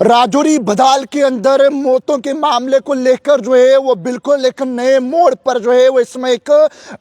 राजौरी बदाल के अंदर मौतों के मामले को लेकर जो है वो बिल्कुल एक नए मोड़ पर जो है वो इसमें एक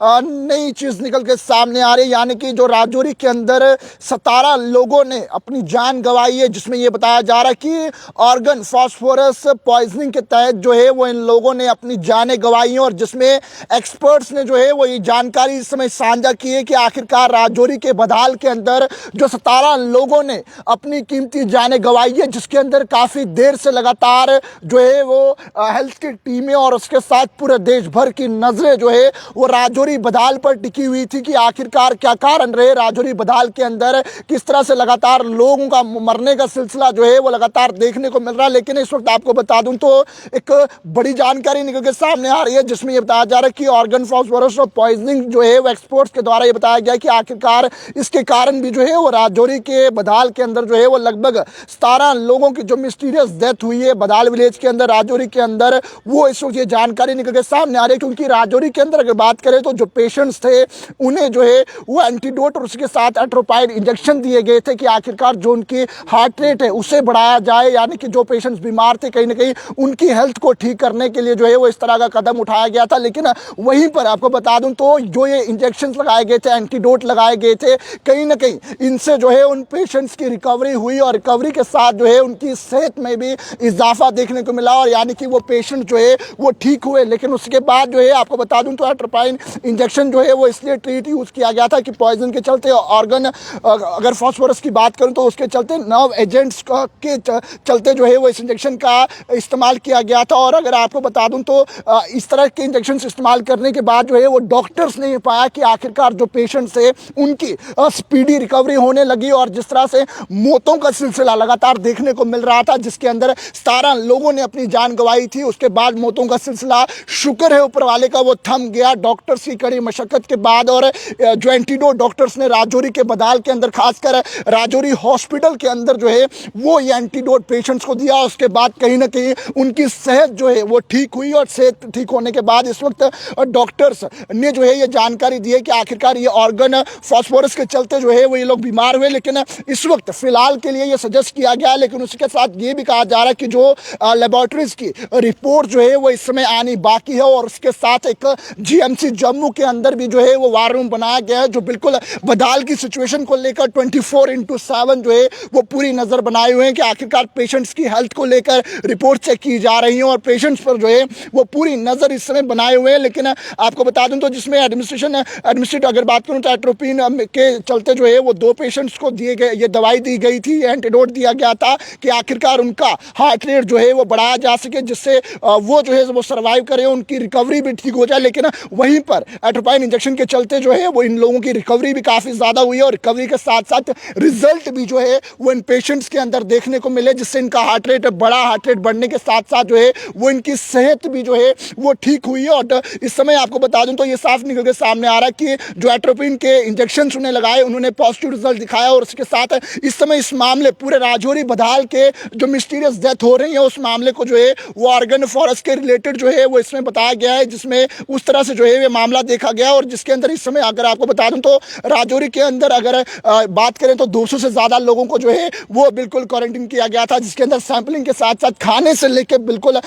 नई चीज निकल के सामने आ रही है। यानी कि जो राजौरी के अंदर 17 लोगों ने अपनी जान गंवाई है, जिसमें ये बताया जा रहा है कि ऑर्गन फास्फोरस पॉइजनिंग के तहत जो है वो इन लोगों ने अपनी जानें गंवाई हैं। और जिसमें एक्सपर्ट्स ने जो है वो ये जानकारी इस समय साझा की है कि आखिरकार राजौरी के बदाल के अंदर जो 17 लोगों ने अपनी कीमती जानें गंवाई है, जिसके अंदर काफी देर से लगातार जो है वो हेल्थ की टीमें और उसके साथ पूरे देश भर की नजरें जो है वो राजौरी बदाल पर टिकी हुई थी कि आखिरकार क्या कारण रहे राजौरी बदाल के अंदर, किस तरह से लगातार लोगों का मरने का सिलसिला जो है वो लगातार देखने को मिल रहा है। लेकिन इस वक्त आपको बता दूं तो एक बड़ी जानकारी निकल के सामने आ रही है, जिसमें यह बताया जा रहा है कि ऑर्गन फास्फोरस पॉइजनिंग जो है वो एक्सपर्ट्स के द्वारा ये बताया गया कि आखिरकार इसके कारण भी जो है वो राजौरी के बदाल के अंदर जो है वो लगभग 17 लोगों की जो मिस्टीरियस डेथ हुई है बदाल विलेज के अंदर राजौरी के अंदर, वो इस वक्त ये जानकारी निकल के सामने आ रही है। क्योंकि राजौरी के अंदर अगर बात करें तो जो पेशेंट्स थे उन्हें जो है वो एंटीडोट और उसके साथ एट्रोपाइड इंजेक्शन दिए गए थे कि आखिरकार जो उनकी हार्ट रेट है उसे बढ़ाया जाए। यानी कि जो पेशेंट्स बीमार थे कहीं ना कहीं उनकी हेल्थ को ठीक करने के लिए जो है वो इस तरह का कदम उठाया गया था। लेकिन वहीं पर आपको बता दूं तो जो ये इंजेक्शन लगाए गए थे, एंटीडोट लगाए गए थे, कहीं ना कहीं इनसे जो है उन पेशेंट्स की रिकवरी हुई और रिकवरी के साथ जो है उनकी सेहत में भी इजाफा देखने को मिला। और यानी कि वो पेशेंट जो है वो ठीक हुए। लेकिन उसके बाद जो है आपको बता दूं तो एट्रोपाइन इंजेक्शन जो है वो इसलिए ट्रीट यूज किया गया था कि पॉइजन के चलते ऑर्गन, अगर फास्फोरस की बात करूं तो उसके चलते नर्व एजेंट्स के चलते जो है वो इस इंजेक्शन का इस्तेमाल किया गया था। और अगर आपको बता दूं तो इस तरह के इंजेक्शन इस्तेमाल करने के बाद जो है वो डॉक्टर्स ने पाया कि आखिरकार जो पेशेंट्स है उनकी स्पीडी रिकवरी होने लगी। और जिस तरह से मौतों का सिलसिला लगातार देखने को मिल रहा था, जिसके अंदर 17 लोगों ने अपनी जान गंवाई थी, उसके बाद मौतों का सिलसिला शुक्र है ऊपर वाले का वो थम गया डॉक्टर्स की कड़ी मशक्कत के बाद। और जो एंटीडोट डॉक्टर्स ने राजौरी के बदाल के अंदर, खासकर राजौरी हॉस्पिटल के अंदर जो है वो ये एंटीडोट पेशेंट्स को दिया, उसके बाद कहीं ना कहीं उनकी सेहत जो है वो ठीक हुई। और सेहत ठीक होने के बाद इस वक्त डॉक्टर्स ने जो है ये जानकारी दी है कि आखिरकार ये ऑर्गन फास्फोरस के चलते जो है वो ये लोग बीमार हुए। लेकिन इस वक्त फिलहाल के लिए ये सजेस्ट किया गया, लेकिन उसके साथ ये भी कहा जा रहा है कि जो लेबोरेटरीज की रिपोर्ट जो है वो इस समय आनी बाकी है। और उसके साथ एक जीएमसी जम्मू के अंदर भी जो है वो वार रूम बनाया गया है, जो बिल्कुल बदाल की सिचुएशन को लेकर 24/7 जो है वो पूरी नजर बनाए हुए हैं कि आखिरकार पेशेंट्स की हेल्थ को लेकर रिपोर्ट चेक की जा रही है और पेशेंट्स पर जो है वो पूरी नजर इस समय बनाए हुए हैं। लेकिन आपको बता दूं तो जिसमें एडमिनिस्ट्रेट अगर बात करूं तो एट्रोपिन के चलते जो है वो 2 पेशेंट्स को दिए गए, ये दवाई दी गई थी, एंटीडोट दिया गया था कि आखिरकार उनका हार्ट रेट जो है वो बढ़ाया जा सके, जिससे वो जो है वो सर्वाइव करे, उनकी रिकवरी भी ठीक हो जाए। लेकिन वहीं पर एट्रोपाइन इंजेक्शन के चलते जो है वो इन लोगों की रिकवरी भी काफ़ी ज़्यादा हुई है और रिकवरी के साथ साथ रिजल्ट भी जो है वो इन पेशेंट्स के अंदर देखने को मिले, जिससे इनका हार्ट रेट बढ़ा। हार्ट रेट बढ़ने के साथ साथ जो है वो इनकी सेहत भी जो है वो ठीक हुई है। और इस समय आपको बता दूं तो ये साफ निकल के सामने आ रहा है कि जो एट्रोपिन के इंजेक्शन उन्हें लगाए उन्होंने पॉजिटिव रिजल्ट दिखाया। और उसके साथ इस समय इस मामले पूरे राजौरी बदाल के जो मिस्टीरियस डेथ हो रही है उस मामले को जो है वो ऑर्गन फॉरेस्ट के रिलेटेड जो है वो इसमें बताया गया है, जिसमें उस तरह से जो है ये मामला देखा गया। और जिसके अंदर इस समय अगर आपको बता दूं तो राजौरी के अंदर अगर बात करें तो 200 से ज़्यादा लोगों को जो है वो बिल्कुल क्वारंटीन किया गया था, जिसके अंदर सैंपलिंग के साथ साथ खाने से लेकर बिल्कुल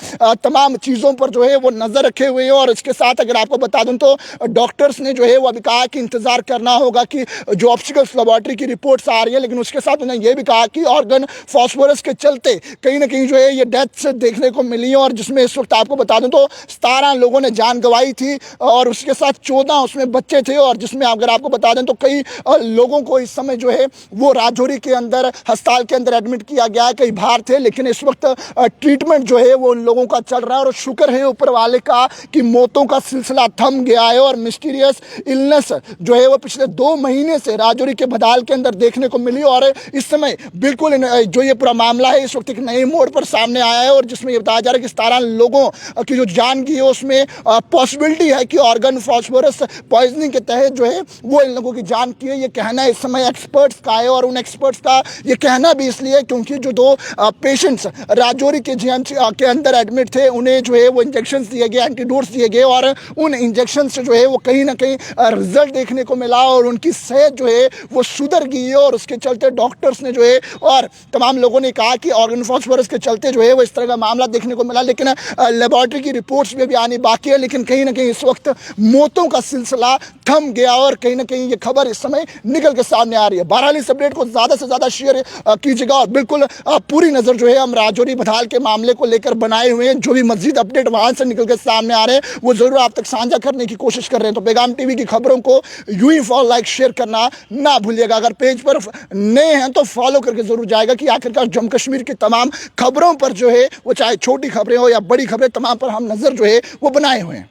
तमाम चीज़ों पर जो है वो नज़र रखे हुए हैं। और इसके साथ अगर आपको बता दूं तो डॉक्टर्स ने जो है वो अभी कहा कि इंतज़ार करना होगा कि जो ऑप्टिकल्स लेबोरेटरी की रिपोर्ट्स आ रही है। लेकिन उसके साथ उन्होंने ये भी कहा कि ऑर्गन फास्फोरस के चलते कहीं ना कहीं जो है ये डेथ्स देखने को मिली है। और जिसमें इस वक्त आपको बता दूं तो 17 लोगों ने जान गंवाई थी और उसके साथ 14 उसमें बच्चे थे। और जिसमें अगर आपको बता दें तो कई लोगों को इस समय जो है वो राजौरी के अंदर अस्पताल के अंदर एडमिट किया गया है, कई बाहर थे। लेकिन इस वक्त ट्रीटमेंट जो है वो उन लोगों का चल रहा है और शुक्र है ऊपर वाले का कि मौतों का सिलसिला थम गया है। और मिस्टीरियस इलनेस जो है वो पिछले 2 महीने से राजौरी के बदाल के अंदर देखने को मिली। और इस समय बिल्कुल जो ये पूरा मामला है इस वक्त एक नए मोड़ पर सामने आया है। और जिसमें ये बताया जा रहा है कि 17 लोगों की जो जान गई है उसमें पॉसिबिलिटी है कि ऑर्गन फास्फोरस पॉइजनिंग के तहत जो है वो इन लोगों की जान की है। ये कहना इस समय एक्सपर्ट्स का है और उन एक्सपर्ट्स का ये कहना भी इसलिए क्योंकि जो 2 पेशेंट्स राजौरी के जीएमसी के अंदर एडमिट थे उन्हें जो है वो इंजेक्शंस दिए गए, एंटीडोट्स दिए गए और उन इंजेक्शन से जो है वो कहीं ना कहीं रिजल्ट देखने को मिला और उनकी सेहत जो है वो सुधर गई है। और उसके चलते डॉक्टर्स ने जो है और तमाम लोगों ने कहा कि ऑर्गन फॉस्फोरस के चलते जो है वो इस तरह का मामला देखने को मिला, लेकिन लेबोरेटरी की रिपोर्ट्स में भी आनी बाकी है। लेकिन कहीं ना कहीं इस वक्त मौतों का सिलसिला थम गया और कहीं ना कहीं ये खबर इस समय निकल के सामने आ रही है। बहरहाल इस अपडेट को ज़्यादा से ज़्यादा शेयर कीजिएगा और बिल्कुल पूरी नज़र जो है हम राजौरी बधाल के मामले को लेकर बनाए हुए हैं। जो भी मजीद अपडेट वहाँ से निकल के सामने आ रहे हैं वो ज़रूर आप तक साझा करने की कोशिश कर रहे हैं। तो पैगाम टीवी की खबरों को यूं ही फॉलो, लाइक, शेयर करना ना भूलिएगा। अगर पेज पर नए हैं तो फॉलो करके ज़रूर जाएगा कि आखिरकार जम्मू कश्मीर की तमाम खबरों पर जो है वो चाहे छोटी खबरें हो या बड़ी खबरें, तमाम पर हम नज़र जो है वो बनाए हुए हैं।